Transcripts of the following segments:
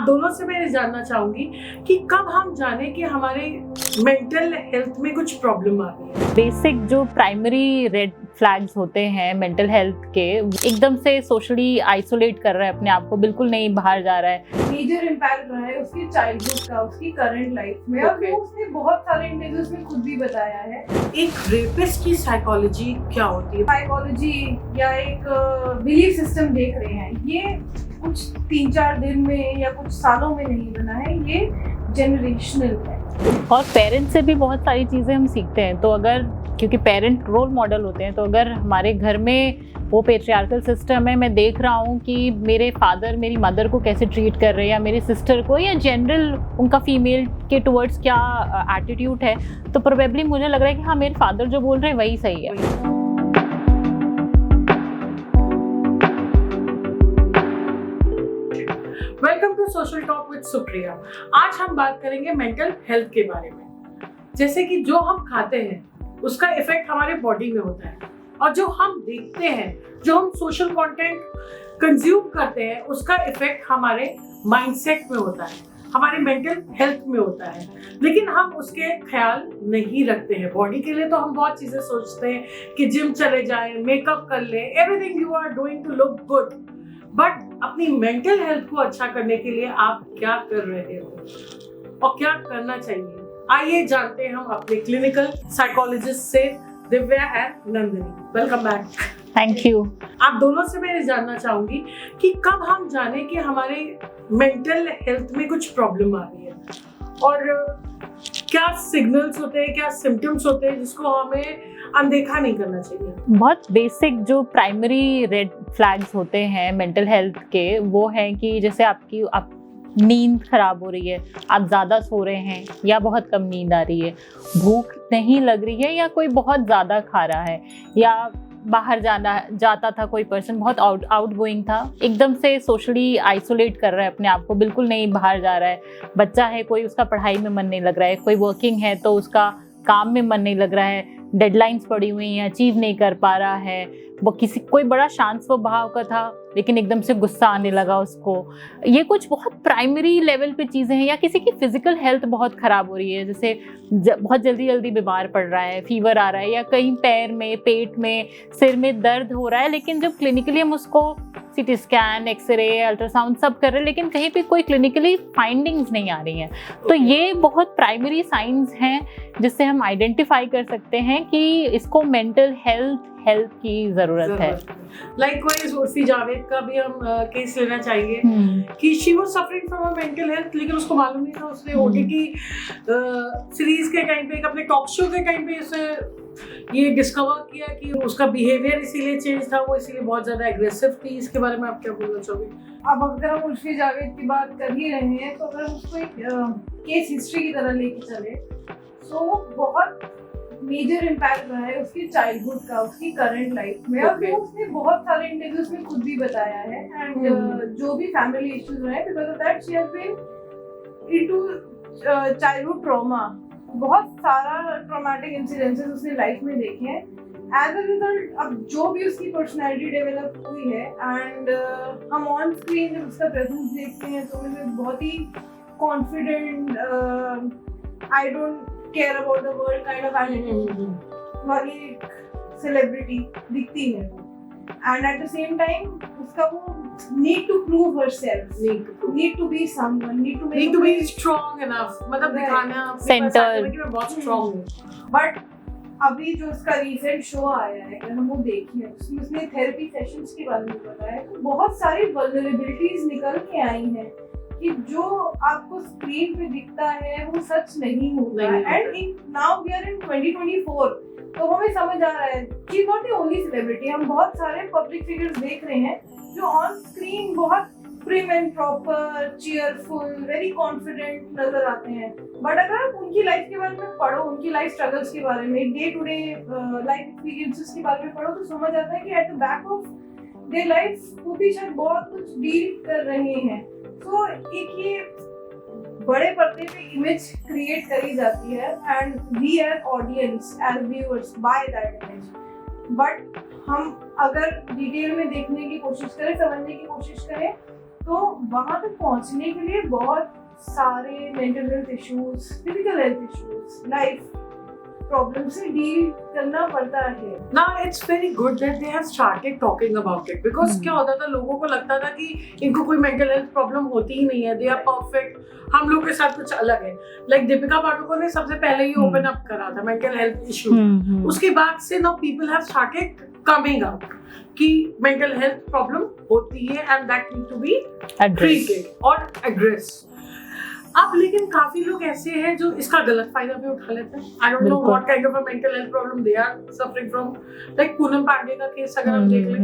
आप दोनों से मैं ये जानना चाहूंगी कि कब हम जाने कि हमारे मेंटल हेल्थ में कुछ प्रॉब्लम आ रही है। बेसिक जो प्राइमरी रेड फ्लैग्स होते हैं मेंटल हेल्थ के, एकदम से सोशली आइसोलेट कर रहा है अपने आप को, बिल्कुल नहीं बाहर जा रहा है। मेजर इम्पैक्ट रहा है उसकी चाइल्डहुड का, उसकी करंट लाइफ में। और वो उसने बहुत सारे इंटरव्यूज में खुद भी बताया है। एक रेपिस्ट की साइकोलॉजी क्या होती है? साइकोलॉजी या एक बिलीफ सिस्टम देख रहे हैं, ये कुछ 3-4 दिन में या कुछ सालों में नहीं बना है, ये जनरेशनल है। और पेरेंट्स से भी बहुत सारी चीज़ें हम सीखते हैं। तो अगर, क्योंकि पेरेंट रोल मॉडल होते हैं, तो अगर हमारे घर में वो पेट्रियार्कल सिस्टम है, मैं देख रहा हूँ कि मेरे फादर मेरी मदर को कैसे ट्रीट कर रहे हैं, या मेरी सिस्टर को, या जनरल उनका फीमेल के टुवर्ड्स क्या एटीट्यूड है, तो प्रोबेबली मुझे लग रहा है कि हाँ, मेरे फादर जो बोल रहे हैं वही सही है। Welcome to social talk with Supriya. आज हम बात करेंगे मेंटल हेल्थ के बारे में। जैसे कि जो हम खाते हैं उसका इफेक्ट हमारे बॉडी में होता है, और जो हम देखते हैं, जो हम सोशल कंटेंट कंज्यूम करते हैं, उसका इफेक्ट हमारे माइंडसेट में होता है, हमारे मेंटल हेल्थ में होता है। लेकिन हम उसके ख्याल नहीं रखते हैं। बॉडी के लिए तो हम बहुत चीजें सोचते हैं कि जिम चले जाएं, मेकअप कर ले, everything you are doing to look good. But अपनी मेंटल हेल्थ को अच्छा करने के लिए आप क्या कर रहे हो और क्या करना चाहिए? आइए जानते हैं हम अपने क्लिनिकल साइकोलॉजिस्ट से, Divya and Nandini. Welcome back. Thank you. आप दोनों से मैं ये जानना चाहूंगी कि कब हम जाने कि हमारे मेंटल हेल्थ में कुछ प्रॉब्लम आ रही है, और क्या सिग्नल्स होते हैं, क्या सिम्टम्स होते हैं जिसको हमें अनदेखा नहीं करना चाहिए? बहुत बेसिक जो प्राइमरी रेड फ्लैग्स होते हैं मेंटल हेल्थ के, वो है कि जैसे आपकी नींद खराब हो रही है, आप ज़्यादा सो रहे हैं, या बहुत कम नींद आ रही है, भूख नहीं लग रही है, या कोई बहुत ज़्यादा खा रहा है, या बाहर जाता था कोई पर्सन, बहुत आउटगोइंग था, एकदम से सोशली आइसोलेट कर रहा है अपने आप को, बिल्कुल नहीं बाहर जा रहा है। बच्चा है कोई, उसका पढ़ाई में मन नहीं लग रहा है, कोई वर्किंग है तो उसका काम में मन नहीं लग रहा है, डेडलाइंस पड़ी हुई हैं, अचीव नहीं कर पा रहा है, वो कोई बड़ा शांत स्वभाव का था लेकिन एकदम से गुस्सा आने लगा उसको। ये कुछ बहुत प्राइमरी लेवल पे चीज़ें हैं। या किसी की फिजिकल हेल्थ बहुत ख़राब हो रही है, जैसे बहुत जल्दी बीमार पड़ रहा है, फीवर आ रहा है, या कहीं पैर में, पेट में, सिर में दर्द हो रहा है, लेकिन जब क्लिनिकली हम उसको सीटी स्कैन, एक्सरे, अल्ट्रासाउंड सब कर रहे हैं, लेकिन कहीं पे कोई क्लिनिकली फाइंडिंग्स नहीं आ रही हैं। तो ये बहुत प्राइमरी साइंस हैं जिससे हम आइडेंटिफाई कर सकते हैं कि इसको मेंटल हेल्थ की ज़रूरत है। लाइकवाइज उर्फी जावेद का भी हम केस लेना चाहेंगे कि she was suffering from a mental health, लेकिन उसको मालूम नहीं था। उसने ओटीटी सीरीज के टाइम पे, अपने टॉक शो के टाइम पे उसे ये डिस्कवर किया कि उसका बिहेवियर इसीलिए चेंज था, वो इसीलिए बहुत ज्यादा एग्रेसिव थी। इसके बारे में आप क्या बोलना चाहोगे? अब अगर हम उर्फी जावेद की बात कर ही रहे हैं, तो अगर हम उसको एक केस हिस्ट्री की तरह लेके चले, तो बहुत मेजर इम्पैक्ट रहा है उसकी चाइल्डहुड का, उसकी करंट लाइफ में। और वो उसने बहुत सारे इंटरव्यूज में खुद भी बताया है। एंड जो भी फैमिली इश्यूज रहे, because of that she has been into childhood trauma. बहुत सारा ट्रॉमेटिक इंसिडेंसेस उसने लाइफ में देखे हैं। एज अ रिजल्ट अब जो भी उसकी पर्सनैलिटी डेवलप हुई है, एंड हम ऑन स्क्रीन जब उसका प्रेजेंस देखते हैं तो हमें बहुत ही confident, I don't care about the world kind of attitude वाली सेलिब्रिटी दिखती है। And at the same time उसका वो need to prove herself, need to be someone, need to be strong enough, मतलब दिखाना सेंटर कि मैं बहुत स्ट्रांग हूं। बट अभी जो उसका रीसेंट शो आया है, अगर हम वो देखें, उसमें उसने थेरेपी सेशंस के बारे में बताया, तो बहुत सारी वल्नरेबिलिटीज निकल के आई हैं कि जो आपको स्क्रीन पे दिखता है वो सच नहीं होता है। And now we are in 2024, तो हमें समझ आ रहा है कि नॉट द ओनली सेलिब्रिटी, हम बहुत सारे पब्लिक फिगर्स देख रहे हैं जो ऑन स्क्रीन बहुत prim and proper, cheerful, very confident नजर आते हैं। बट अगर आप उनकी लाइफ के बारे में पढ़ो, उनकी लाइफ स्ट्रगल्स के बारे में, day to day life experiences के बारे में पढ़ो, तो समझ आता है कि at the back of their life वो भी शायद बहुत कुछ डील कर रहे हैं। तो एक ये बड़े पर्दे पे इमेज क्रिएट करी जाती है, and we are audience as viewers by that image. But हम अगर डिटेल में देखने की कोशिश करें, समझने की कोशिश करें, तो वहां तक पहुंचने के लिए बहुत सारे mental health issues, physical health issues, life problem से डील करना पड़ता है। Now it's very good that they have started talking about it because क्या होता था, लोगों को लगता था कि इनको कोई मेंटल हेल्थ प्रॉब्लम होती ही नहीं है, दे आर परफेक्ट, हम लोग के साथ कुछ अलग है। लाइक दीपिका पादुकोण ने सबसे पहले ही ओपन अप करा था मेंटल हेल्थ इशू। उसके बाद से now people have started coming up कि मेंटल हेल्थ प्रॉब्लम होती है and that need to be treated और एड्रेस। अब लेकिन काफी लोग ऐसे हैं जो इसका गलत फायदा भी उठा लेते हैं। I don't know what kind of a mental health problem they are suffering from. Like Poonam Pandey का केस अगर हम देख लें,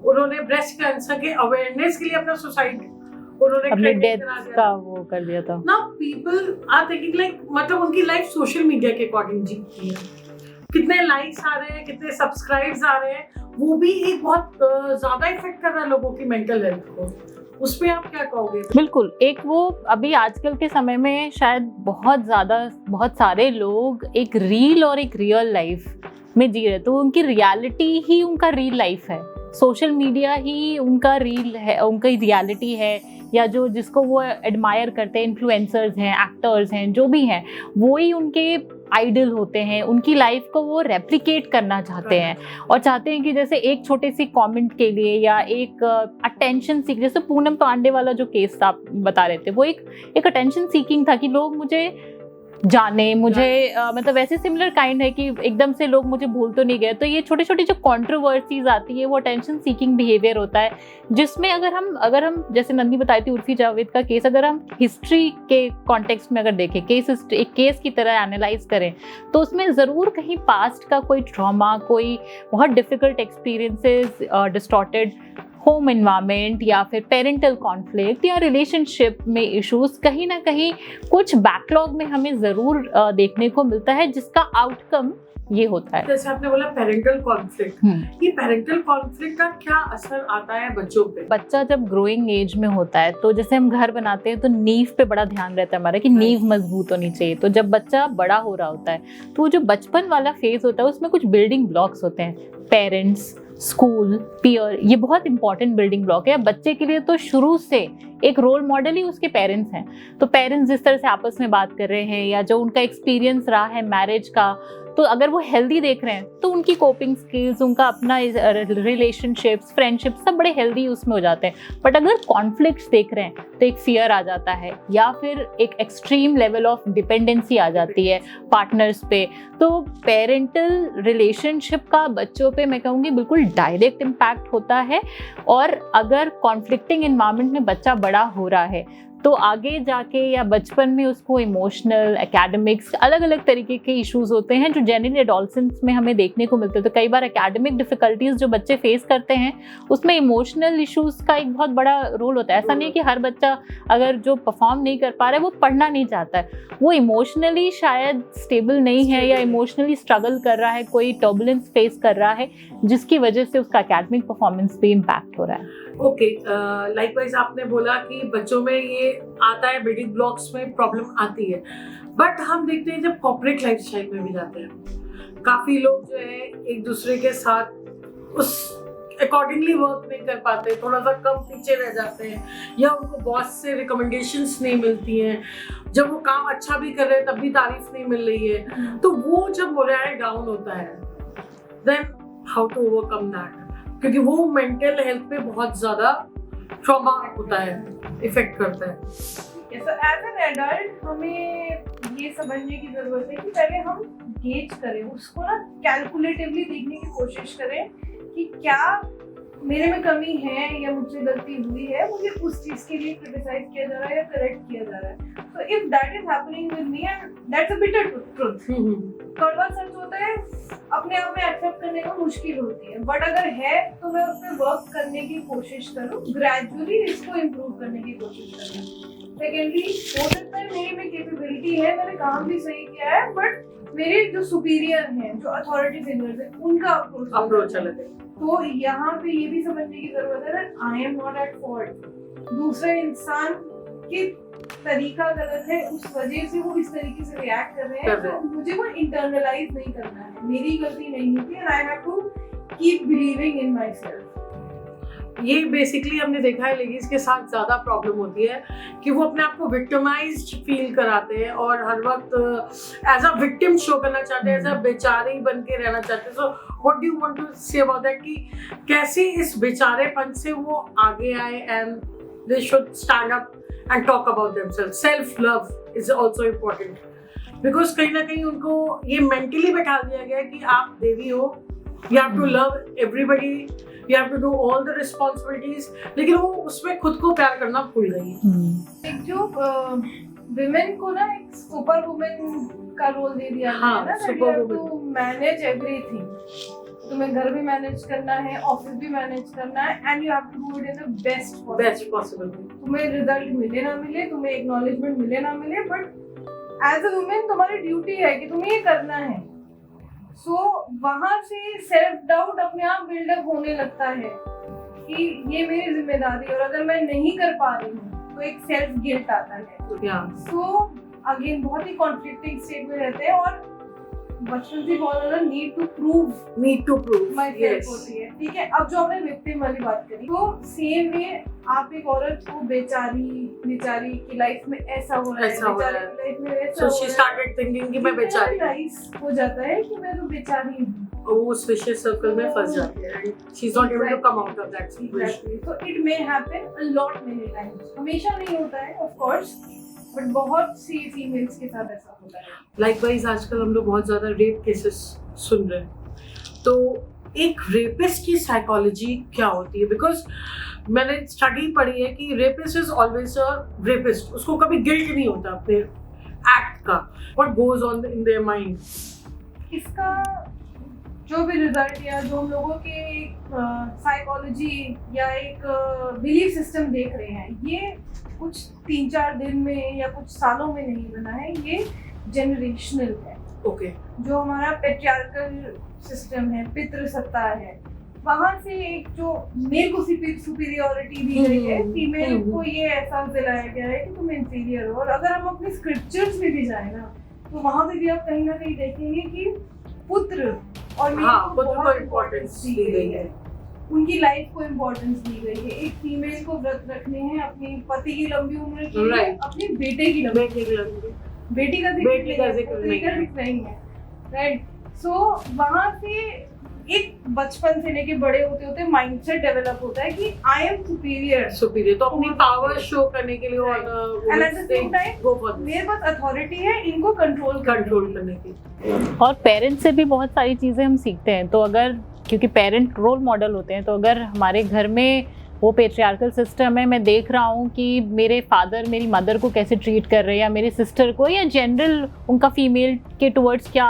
उन्होंने ब्रेस्ट कैंसर के अवेयरनेस के लिए अपना सुसाइड, उन्होंने अपने डेथ का वो कर दिया था। Now people are thinking like मतलब उनकी लाइफ सोशल मीडिया के अकॉर्डिंग जीती है, कितने लाइक्स आ रहे हैं, कितने सब्सक्राइब्स आ रहे हैं, वो भी एक बहुत ज्यादा इफेक्ट कर रहा है लोगों की मेंटल हेल्थ को। उस पे आप क्या कहोगे? बिल्कुल, एक वो अभी आजकल के समय में शायद बहुत सारे लोग एक रील और एक रियल लाइफ में जी रहे, तो उनकी रियलिटी ही उनका रियल लाइफ है, सोशल मीडिया ही उनका रील है, उनका रियलिटी है, या जो जिसको वो एडमायर करते हैं, इन्फ्लुएंसर्स हैं, एक्टर्स हैं, जो भी हैं, वो ही उनके आइडल होते हैं, उनकी लाइफ को वो रेप्लिकेट करना चाहते हैं और चाहते हैं कि जैसे एक छोटे सी कमेंट के लिए या एक अटेंशन सीक, जैसे पूनम पांडे वाला जो केस आप बता रहे थे, वो एक अटेंशन सीकिंग था कि लोग मुझे जाने, मुझे मतलब वैसे सिमिलर काइंड है कि एकदम से लोग मुझे भूल तो नहीं गए। तो ये छोटी छोटी जो कंट्रोवर्सीज आती है वो अटेंशन सीकिंग बिहेवियर होता है, जिसमें अगर हम जैसे नंदी बताई थी उर्फी जावेद का केस, अगर हम हिस्ट्री के कॉन्टेक्स्ट में अगर देखें, एक केस की तरह एनालाइज करें, तो उसमें ज़रूर कहीं पास्ट का कोई ट्रॉमा, कोई बहुत difficult experiences, distorted home environment या फिर पेरेंटल कॉन्फ्लिक्ट या रिलेशनशिप में इश्यूज कहीं ना कहीं कुछ बैकलॉग में हमें ज़रूर देखने को मिलता है, जिसका आउटकम ये होता है। जैसे आपने बोला पेरेंटल कॉन्फ्लिक्ट, ये पेरेंटल कॉन्फ्लिक्ट का क्या असर आता है बच्चों पे? बच्चा जब ग्रोइंग एज में होता है तो जैसे हम घर बनाते हैं तो नींव पे बड़ा ध्यान रहता है हमारा कि नींव मजबूत होनी चाहिए। तो जब बच्चा बड़ा हो रहा होता है तो जो बचपन वाला फेज होता है उसमें कुछ बिल्डिंग ब्लॉक्स होते हैं, पेरेंट्स, स्कूल, पीयर, ये बहुत इंपॉर्टेंट बिल्डिंग ब्लॉक है बच्चे के लिए। तो शुरू से एक रोल मॉडल ही उसके पेरेंट्स हैं। तो पेरेंट्स जिस तरह से आपस में बात कर रहे हैं या जो उनका एक्सपीरियंस रहा है मैरिज का, तो अगर वो हेल्दी देख रहे हैं तो उनकी कोपिंग स्किल्स, उनका अपना रिलेशनशिप्स, फ्रेंडशिप सब बड़े हेल्दी उसमें हो जाते हैं। बट अगर कॉन्फ्लिक्ट्स देख रहे हैं तो एक फियर आ जाता है या फिर एक एक्सट्रीम लेवल ऑफ डिपेंडेंसी आ जाती है पार्टनर्स पे। तो पेरेंटल रिलेशनशिप का बच्चों पे मैं कहूँगी बिल्कुल डायरेक्ट इम्पैक्ट होता है। और अगर कॉन्फ्लिक्टिंग एनवायरनमेंट में बच्चा बड़ा हो रहा है तो आगे जाके या बचपन में उसको इमोशनल, एकेडमिक्स, अलग अलग तरीके के इश्यूज होते हैं जो जनरली एडोलसेंस में हमें देखने को मिलते हैं। तो कई बार एकेडमिक डिफिकल्टीज जो बच्चे फेस करते हैं उसमें इमोशनल इश्यूज का एक बहुत बड़ा रोल होता है। ऐसा नहीं कि हर बच्चा अगर जो परफॉर्म नहीं कर पा रहा है वो पढ़ना नहीं चाहता है, वो इमोशनली शायद स्टेबल नहीं है या इमोशनली स्ट्रगल कर रहा है, कोई टर्बुलेंस फेस कर रहा है जिसकी वजह से उसका एकेडमिक परफॉर्मेंस पे इम्पैक्ट हो रहा है। ओके, लाइकवाइज आपने बोला कि बच्चों में ये आता है, बिल्डिंग ब्लॉक्स में प्रॉब्लम आती है। बट हम देखते हैं जब कॉर्पोरेट लाइफस्टाइल में भी जाते हैं, काफी लोग जो है एक दूसरे के साथ उस अकॉर्डिंगली वर्क नहीं कर पाते, थोड़ा सा कम पीछे रह जाते हैं या उनको बॉस से रिकमेंडेशंस नहीं मिलती हैं, जब वो काम अच्छा भी कर रहे हैं तब भी तारीफ नहीं मिल रही है। तो वो जब मोरल डाउन होता है, then how to overcome that, क्योंकि वो मेंटल हेल्थ पे बहुत ज्यादा ट्रॉमा होता है, इफेक्ट करता है। So as an adult हमें ये समझने की जरूरत है कि पहले हम गेज करें, उसको ना कैलकुलेटिवली देखने की कोशिश करें कि क्या मेरे में कमी है या मुझसे गलती हुई है, मुझे उस चीज के लिए क्रिटिसाइज किया जा रहा है या करेक्ट किया जा रहा है। So if that is happening with me and that's a bitter truth, कड़वा सच होता है, अपने आप में एक्सेप्ट करने का मुश्किल होती है। बट अगर है तो मैं उस पर वर्क करने की कोशिश करूँ, ग्रेजुअली इसको इम्प्रूव करने की कोशिश करूँ। सेकेंडली, हो सकता है मेरी में कैपेबिलिटी है, मैंने काम भी सही किया है, बट मेरे जो सुपीरियर हैं, जो अथॉरिटी फिगर्स हैं, उनका अप्रोच अलग है। तो यहाँ पे ये भी समझने की जरूरत है ना, I am not at fault, दूसरे इंसान की तरीका गलत है, उस वजह से वो इस तरीके से रिएक्ट कर रहे हैं, तो मुझे वो इंटरनलाइज नहीं करना है, मेरी गलती नहीं होती, and I have to keep believing in myself. ये बेसिकली हमने देखा है लेडीज के साथ ज्यादा प्रॉब्लम होती है कि वो अपने आप को विक्टिमाइज्ड फील कराते हैं और हर वक्त एज अ विक्टिम शो करना चाहते हैं, एज अ बेचारी बन के रहना चाहते हैं. So what do you want to say about that कि कैसे इस बेचारेपन से वो आगे आए and they should stand up and talk about themselves. Self love is also important because कहीं ना कहीं उनको ये मेंटली बैठा दिया गया है कि आप देवी हो, you have to love everybody, you have to do all the responsibilities, लेकिन वो उसमें खुद को प्यार करना भूल गई. एक जो विमेन को ना एक सुपर वुमेन का रोल दे दिया गया है ना, super woman to manage everything. तुम्हें घर भी मैनेज करना है, ऑफिस भी मैनेज करना है, and you have to do it in the best possible. तुम्हें रिजल्ट मिले ना मिले, तुम्हें एक्नॉलेजमेंट मिले ना मिले, बट एज अ वुमेन तुम्हारी ड्यूटी है कि तुम्हें ये करना है. सो वहां से सेल्फ डाउट अपने आप बिल्डअप होने लगता है कि ये मेरी जिम्मेदारी है, और अगर मैं नहीं कर पा रही हूँ तो एक सेल्फ गिल्ट आता है. सो अगेन बहुत ही कॉन्फ्लिक्टिंग स्टेट में रहते हैं, और बचपन से बहुत ज्यादा need to prove myself होती है. ठीक है, अब जो हमने विक्टिम वाली बात करी, तो सेम वे आप एक औरत को बेचारी की लाइफ में ऐसा हो रहा है, बेचारी की लाइफ में ऐसा हो रहा है, so she started thinking कि मैं बेचारी हो जाता है कि मैं तो बेचारी हूँ. वो उस विशेष सर्कल में फंस जाती है and she's not able to come out of that situation. So it may happen a lot many times. हमेशा नहीं होता है of course, बट बहुत सी फीमेल्स के साथ ऐसा होता है. लाइकवाइज आजकल हम लोग बहुत ज्यादा रेप केसेस सुन रहे हैं, तो एक रेपिस्ट की साइकोलॉजी क्या होती है? बिकॉज मैंने स्टडी पढ़ी है कि rapist is always a rapist. उसको कभी गिल्ट नहीं होता अपने एक्ट का. What goes on in their mind? इसका जो भी रिजल्ट या जो हम लोगों के साइकोलॉजी या एक बिलीफ सिस्टम देख रहे हैं, ये कुछ 3-4 दिन में या कुछ सालों में नहीं बना है, ये जनरेशनल है. ओके. जो हमारा पेट्रियार्कल सिस्टम है, पितृसत्ता है, वहां से एक जो मेल को सुपीरियरिटी दी गई है, फीमेल को ये एहसास दिलाया गया है कि तुम इंफीरियर हो. और अगर हम अपने स्क्रिप्चर्स में भी जाए ना, तो वहां पे भी आप कहीं ना कहीं देखेंगे कि पुत्र और मेल को बहुत इम्पोर्टेंस दी गई है, उनकी लाइफ को इम्पोर्टेंस दी गई है. एक फीमेल को व्रत रखने हैं अपनी पति की लंबी उम्र के लिए, अपने बेटे की लंबी, बेटी का जिक्र नहीं है. राइट. सो वहां से एक बचपन से लेके बड़े होते होते माइंडसेट डेवलप होता है कि आई एम सुपीरियर, तो अपनी पावर शो करने के लिए and at the same time मेरे पास अथॉरिटी है इनको कंट्रोल करने की. और पेरेंट्स से भी बहुत सारी चीज़ें हम सीखते हैं. तो अगर क्योंकि पेरेंट रोल मॉडल होते हैं, तो अगर हमारे घर में वो पेट्रियार्कल सिस्टम है, मैं देख रहा हूँ कि मेरे फादर मेरी मदर को कैसे ट्रीट कर रहे हैं, या मेरी सिस्टर को, या जनरल उनका फीमेल के टुवर्ड्स क्या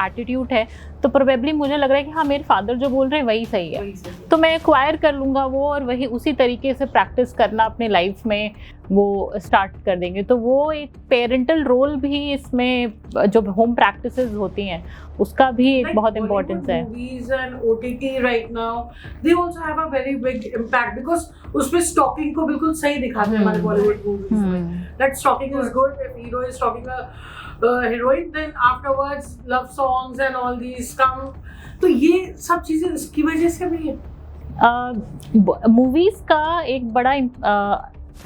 एटीट्यूड है, तो प्रोबेबली मुझे लग रहा है कि हाँ मेरे फादर जो बोल रहे हैं वही सही है, तो मैं एक्वायर कर लूँगा वो, और वही उसी तरीके से प्रैक्टिस करना अपने लाइफ में वो स्टार्ट कर देंगे. तो वो एक पेरेंटल रोल भी इसमें, जो होम प्रैक्टिसेस होती हैं उसका भी एक बहुत इम्पोर्टेंस है. Movies and OTT right now, they also have a very big impact because उसमें stalking को बिल्कुल सही दिखाते हैं हमारे बॉलीवुड मूवीज में. That stalking is good if hero is stalking a heroine, then afterwards love songs and all these come. तो ये सब चीजें इसकी वजह से भी है. मूवीज का एक बड़ा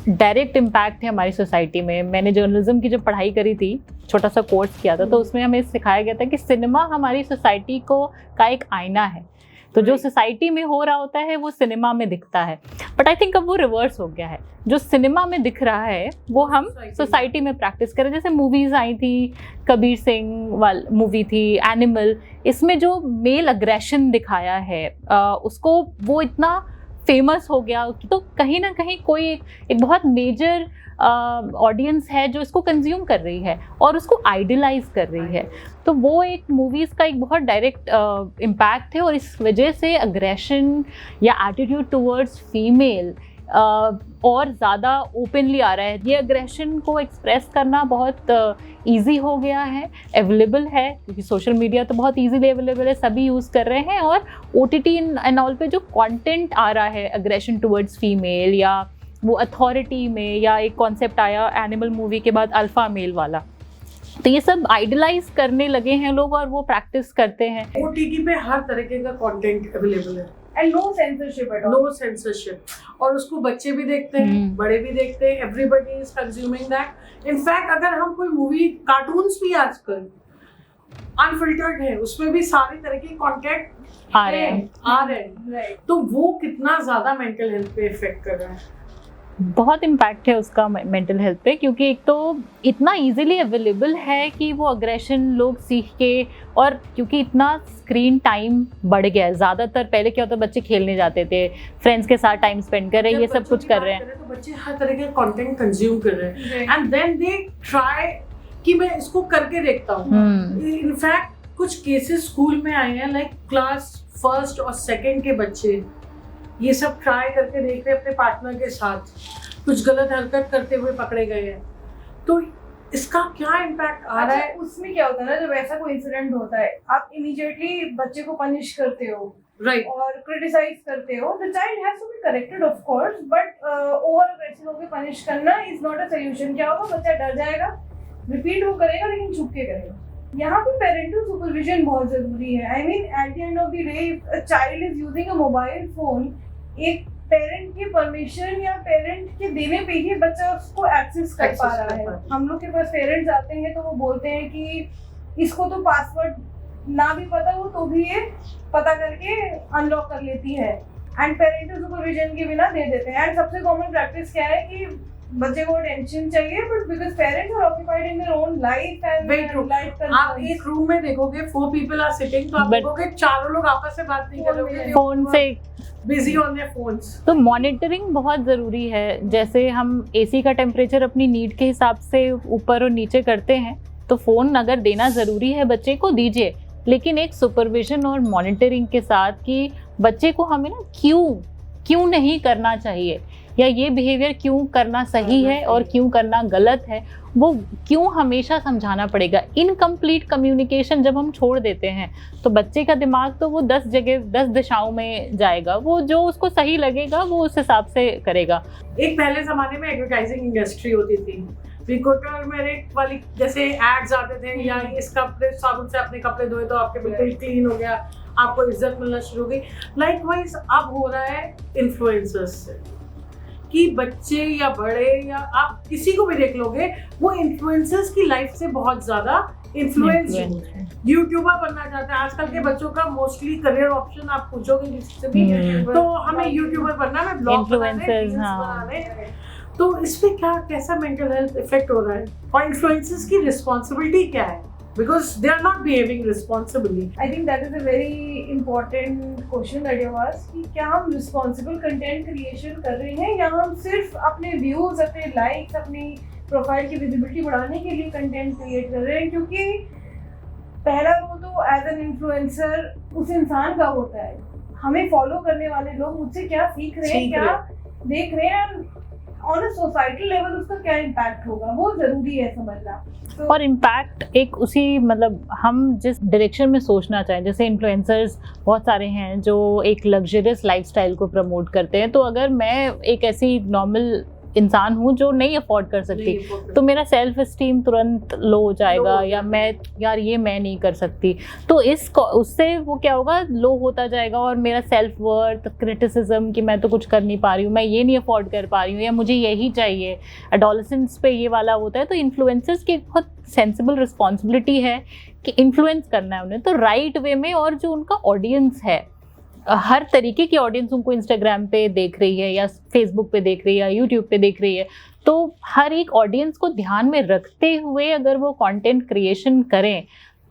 डायरेक्ट इम्पैक्ट है हमारी सोसाइटी में. मैंने जर्नलिज्म की जब पढ़ाई करी थी, छोटा सा कोर्स किया था, तो उसमें हमें सिखाया गया था कि सिनेमा हमारी सोसाइटी का एक आईना है. तो जो सोसाइटी में हो रहा होता है वो सिनेमा में दिखता है. बट आई थिंक अब वो रिवर्स हो गया है. जो सिनेमा में दिख रहा है वो हम सोसाइटी में प्रैक्टिस करें. जैसे मूवीज़ आई थी, कबीर सिंह वाली मूवी थी, एनिमल, इसमें जो मेल अग्रेशन दिखाया है उसको वो इतना फेमस हो गया, तो कहीं ना कहीं कोई एक बहुत मेजर ऑडियंस है जो इसको कंज्यूम कर रही है और उसको आइडियलाइज कर रही है. तो वो एक मूवीज़ का एक बहुत डायरेक्ट इम्पैक्ट है, और इस वजह से अग्रेशन या एटीट्यूड टुवर्ड्स फीमेल और ज़्यादा ओपनली आ रहा है. ये अग्रेशन को एक्सप्रेस करना बहुत इजी हो गया है, अवेलेबल है, क्योंकि सोशल मीडिया तो बहुत इजीली अवेलेबल है, सभी यूज़ कर रहे हैं. और OTT एंड ऑल पे जो कंटेंट आ रहा है अग्रेशन टुवर्ड्स फीमेल, या वो अथॉरिटी में, या एक कॉन्सेप्ट आया एनिमल मूवी के बाद अल्फा मेल वाला, तो ये सब आइडलाइज करने लगे हैं लोग और वो प्रैक्टिस करते हैं. OTT पे हर तरीके का कंटेंट अवेलेबल है. And no censorship at all. No censorship, और उसको बच्चे भी देखते हैं, बड़े भी देखते हैं, everybody is consuming that. In fact अगर हम कोई मूवी, कार्टून्स भी आजकल अनफिल्टर्ड है, उसमें भी सारे तरह के कंटेंट आ रहे हैं। राइट। तो वो कितना ज्यादा मेंटल हेल्थ पे इफेक्ट कर रहा है। बहुत इम्पैक्ट है उसका मेंटल हेल्थ पे, क्योंकि एक तो इतना इजीली अवेलेबल है कि वो अग्रेशन लोग सीख के, और क्योंकि इतना स्क्रीन टाइम बढ़ गया है ज़्यादातर। पहले क्या होता, बच्चे खेलने जाते थे, फ्रेंड्स के साथ टाइम स्पेंड कर रहे हैं, ये सब कुछ कर रहे हैं, तो बच्चे हर तरह के कंटेंट कंज्यूम कर रहे हैं एंड देन दे ट्राई कि मैं इसको करके देखता हूँ। इनफैक्ट कुछ केसेस स्कूल में आए हैं, लाइक क्लास 1st और 2nd के बच्चे ये सब ट्राई करके देख रहे अपने पार्टनर के साथ, कुछ गलत हरकत करते हुए पकड़े गए हैं। तो इसका क्या इम्पैक्ट आ रहा है? उसमें क्या होता है ना, जब ऐसा कोई इंसिडेंट होता है, आप इमीडिएटली बच्चे को पनिश करते हो, राइट, और क्रिटिसाइज करते हो। The child has to be corrected of course, but over aggressive होकर पनिश करना इज नॉट अ सॉल्यूशन। क्या होगा, बच्चा डर जाएगा, रिपीट वो करेगा, लेकिन छुप के करेगा। यहाँ पे पेरेंटल सुपरविजन बहुत जरूरी है। I mean at the end of the day, a child is using a mobile phone, एक पेरेंट की परमिशन या पेरेंट के देने पे ही बच्चा उसको एक्सेस कर पा रहा है। हम लोग के पास पेरेंट्स आते हैं तो वो बोलते हैं कि इसको तो पासवर्ड ना भी पता हो तो भी ये पता करके अनलॉक कर लेती है, एंड पेरेंटल सुपरविजन के बिना दे देते हैं। एंड सबसे कॉमन प्रैक्टिस क्या है कि बच्चे को अटेंशन चाहिए, but because parents are occupied in their own life and life. आप एक रूम में देखोगे 4 people आर सिटिंग, तो आप देखोगे चारों लोग आपस में बात नहीं कर रहे, फोन से बिजी ऑन देयर फोन्स। तो मॉनिटरिंग बहुत ज़रूरी है। जैसे हम एसी का टेम्परेचर अपनी नीड के हिसाब से ऊपर और नीचे करते हैं, तो फ़ोन अगर देना ज़रूरी है बच्चे को दीजिए, लेकिन एक सुपरविजन और मॉनिटरिंग के साथ कि बच्चे को हमें ना क्यों नहीं करना चाहिए, या ये बिहेवियर क्यों करना सही है और क्यों करना गलत है, वो क्यों हमेशा समझाना पड़ेगा। इनकम्प्लीट कम्युनिकेशन जब हम छोड़ देते हैं तो बच्चे का दिमाग तो वो 10 दिशाओं में जाएगा, वो जो उसको सही लगेगा वो उस हिसाब से करेगा। एक पहले ज़माने में एडवर्टाइजिंग इंडस्ट्री होती थी, रिकॉर्डर मेरे वाली जैसे एड्स आते थे, या इस कपड़े साबुन से अपने कपड़े धोए तो आपके बिल्कुल क्लीन हो गया, आपको इज्जत मिलना शुरू हो गई। लाइकवाइज अब हो रहा है इन्फ्लुएंसर्स से, कि बच्चे या बड़े या आप किसी को भी देख लोगे, वो इन्फ्लुएंसर्स की लाइफ से बहुत ज्यादा इन्फ्लुएंस यूट्यूबर बनना चाहते हैं। आजकल के बच्चों का मोस्टली करियर ऑप्शन आप पूछोगे किसी से भी, तो हमें यूट्यूबर बनना है, ब्लॉग बनाने। तो इस पे कैसा मेंटल हेल्थ इफेक्ट हो रहा है, और इन्फ्लुएंसर्स की रिस्पॉन्सिबिलिटी क्या है, because they are not behaving responsibly. I think that is a very important question that you asked, कि क्या हम responsible content creation कर रहे हैं, या हम सिर्फ अपने views, अपने likes, अपनी प्रोफाइल की विजिबिलिटी बढ़ाने के लिए कंटेंट क्रिएट कर रहे हैं। क्योंकि पहला वो तो एज एन इन्फ्लुएंसर उस इंसान का होता है, हमें फॉलो करने वाले लोग मुझसे क्या सीख रहे हैं, क्या देख रहे हैं, ऑन अ सोसाइटी लेवल उसका क्या इम्पैक्ट होगा, वो जरूरी है समझना। तो और इम्पैक्ट एक उसी मतलब हम जिस डायरेक्शन में सोचना चाहें, जैसे इन्फ्लुएंसर्स बहुत सारे हैं जो एक लग्जरियस लाइफस्टाइल को प्रमोट करते हैं, तो अगर मैं एक ऐसी नॉर्मल इंसान हूँ जो नहीं अफोर्ड कर सकती, तो मेरा सेल्फ एस्टीम तुरंत लो हो जाएगा, या मैं नहीं कर सकती, तो उससे वो क्या होगा, लो होता जाएगा, और मेरा सेल्फ वर्थ, क्रिटिसिज्म कि मैं तो कुछ कर नहीं पा रही हूँ, मैं ये नहीं अफोर्ड कर पा रही हूँ, या मुझे यही चाहिए, एडोलेसेंस पे ये वाला होता है। तो इन्फ्लुएंसर्स की बहुत सेंसिबल रिस्पॉन्सिबिलिटी है कि इन्फ्लुएंस करना है उन्हें, तो राइट वे में, और जो उनका ऑडियंस है, हर तरीके की ऑडियंस उनको इंस्टाग्राम पे देख रही है, या फेसबुक पे देख रही है, या यूट्यूब पे देख रही है, तो हर एक ऑडियंस को ध्यान में रखते हुए अगर वो कंटेंट क्रिएशन करें,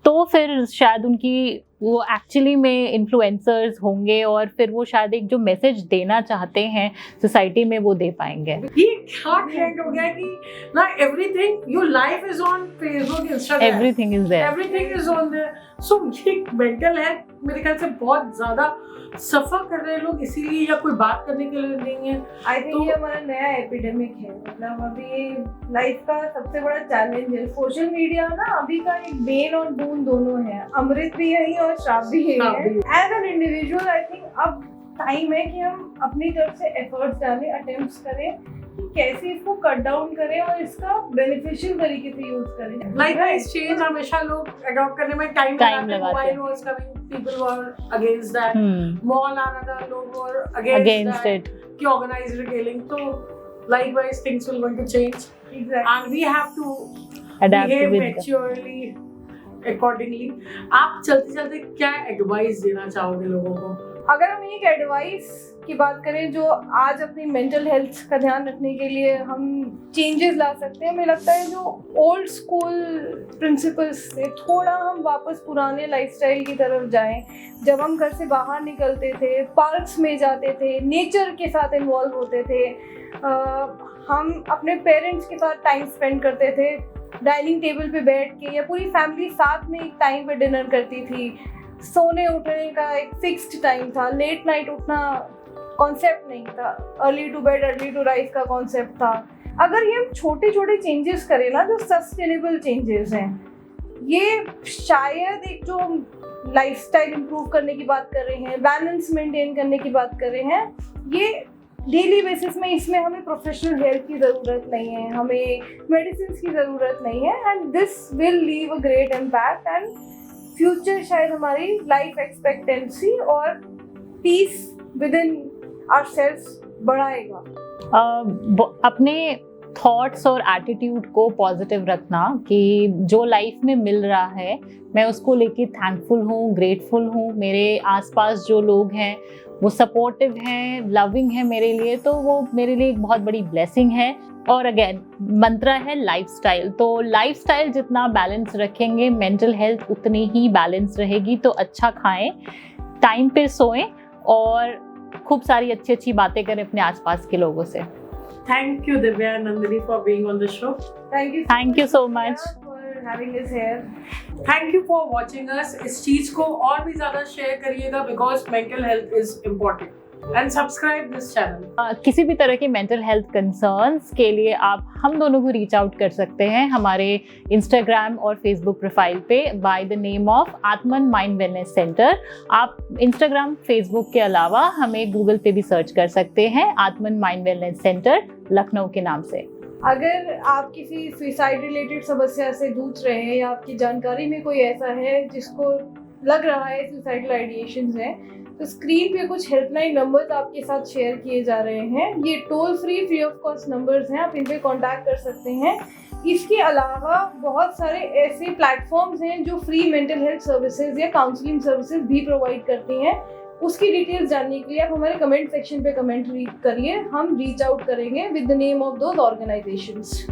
तो फिर शायद उनकी वो एक्चुअली में इन्फ्लुएंसर्स होंगे, और फिर वो शायद एक जो मैसेज देना चाहते हैं सोसाइटी में वो दे पाएंगे। ये क्या ट्रेंड हो गया कि ना everything your life is on Facebook, Instagram, everything is there, everything is on there. So ये मेंटल हेल्थ मेरे ख्याल से बहुत ज्यादा सफर कर रहे हैं लोग, इसीलिए, या कोई बात करने के लिए नहीं है। आई थिंक ये हमारा नया एपिडेमिक है, मतलब अभी लाइफ का सबसे बड़ा चैलेंज है। सोशल मीडिया ना अभी का एक बेन और बून दोनों है, अमृत भी है और श्राप भी है। As an individual I think अब टाइम है कि हम अपनी तरफ से एफर्ट्स डालें, अटेम्प्ट्स करें, कैसे इसको कट डाउन करें और इसका बेनिफिशियल तरीके से यूज करें। लाइक चेंज हमेशा लोग अडॉप्ट करने में टाइम लगाते हैं। Mobile was coming, people were against that. Mall आ रहा था, लोग वर अगेंस्ट इट कि ऑर्गेनाइज्ड रिटेलिंग। तो likewise things will going to change, and we have to adapt behave with maturely accordingly. आप चलते चलते क्या एडवाइस देना चाहोगे लोगों को? अगर हम एक एडवाइस की बात करें जो आज अपनी मेंटल हेल्थ का ध्यान रखने के लिए हम चेंजेस ला सकते हैं, मुझे लगता है जो ओल्ड स्कूल प्रिंसिपल्स से थोड़ा हम वापस पुराने लाइफस्टाइल की तरफ जाएं। जब हम घर से बाहर निकलते थे, पार्क्स में जाते थे, नेचर के साथ इन्वॉल्व होते थे, हम अपने पेरेंट्स के साथ टाइम स्पेंड करते थे, डाइनिंग टेबल पे बैठ के, या पूरी फैमिली साथ में एक टाइम पे डिनर करती थी। सोने उठने का एक फिक्स्ड टाइम था, लेट नाइट उठना कॉन्सेप्ट नहीं था, early to bed early to rise का कॉन्सेप्ट था। अगर ये हम छोटे छोटे चेंजेस करें ना, जो सस्टेनेबल चेंजेस हैं, ये शायद एक जो लाइफस्टाइल इंप्रूव करने की बात कर रहे हैं, बैलेंस मेंटेन करने की बात कर रहे हैं, ये डेली बेसिस में, इसमें हमें प्रोफेशनल हेल्प की ज़रूरत नहीं है, हमें मेडिसिन की ज़रूरत नहीं है, and this will leave a great impact. And future शायद हमारी लाइफ एक्सपेक्टेंसी और पीस विद इन आवरसेल्व्स बढ़ाएगा। अपने थॉट्स और एटीट्यूड को पॉजिटिव रखना कि जो लाइफ में मिल रहा है मैं उसको लेके थैंकफुल हूँ, ग्रेटफुल हूँ। मेरे आसपास जो लोग हैं वो सपोर्टिव हैं, लविंग है मेरे लिए, तो वो मेरे लिए एक बहुत बड़ी ब्लेसिंग है। और अगेन मंत्रा है लाइफस्टाइल, तो लाइफस्टाइल जितना बैलेंस रखेंगे मेंटल हेल्थ उतनी ही बैलेंस रहेगी। तो अच्छा खाएं, टाइम पे सोएं और खूब सारी अच्छी अच्छी बातें करें अपने आसपास के लोगों से। Thank you Divya and Nandini for being on the show. Thank you so much for having us here. Thank you for watching us. इस चीज को और भी ज्यादा शेयर करिएगा because mental health is important. And subscribe this channel. किसी भी तरह के मेंटल हेल्थ कंसर्न्स के लिए आप हम दोनों को रीच आउट कर सकते हैं हमारे इंस्टाग्राम और फेसबुक प्रोफाइल पे by the name of Atman mind wellness centre. आप इंस्टाग्राम फेसबुक के अलावा हमें गूगल पे भी सर्च कर सकते हैं आत्मन माइंड वेलनेस सेंटर लखनऊ के नाम से। अगर आप किसी सुसाइड रिलेटेड समस्या से जूझ रहे हैं या आपकी जानकारी में कोई ऐसा है जिसको लग रहा है सुसाइडल आइडिएशंस हैं, तो स्क्रीन पे कुछ हेल्पलाइन नंबर्स आपके साथ शेयर किए जा रहे हैं। ये toll free of cost numbers हैं, आप इन पे कांटेक्ट कर सकते हैं। इसके अलावा बहुत सारे ऐसे प्लेटफॉर्म्स हैं जो फ्री मेंटल हेल्थ सर्विसेज या काउंसलिंग सर्विसेज भी प्रोवाइड करती हैं। उसकी डिटेल्स जानने के लिए आप हमारे कमेंट सेक्शन पे कमेंट करिए, हम रीच आउट करेंगे with the name of those organisations.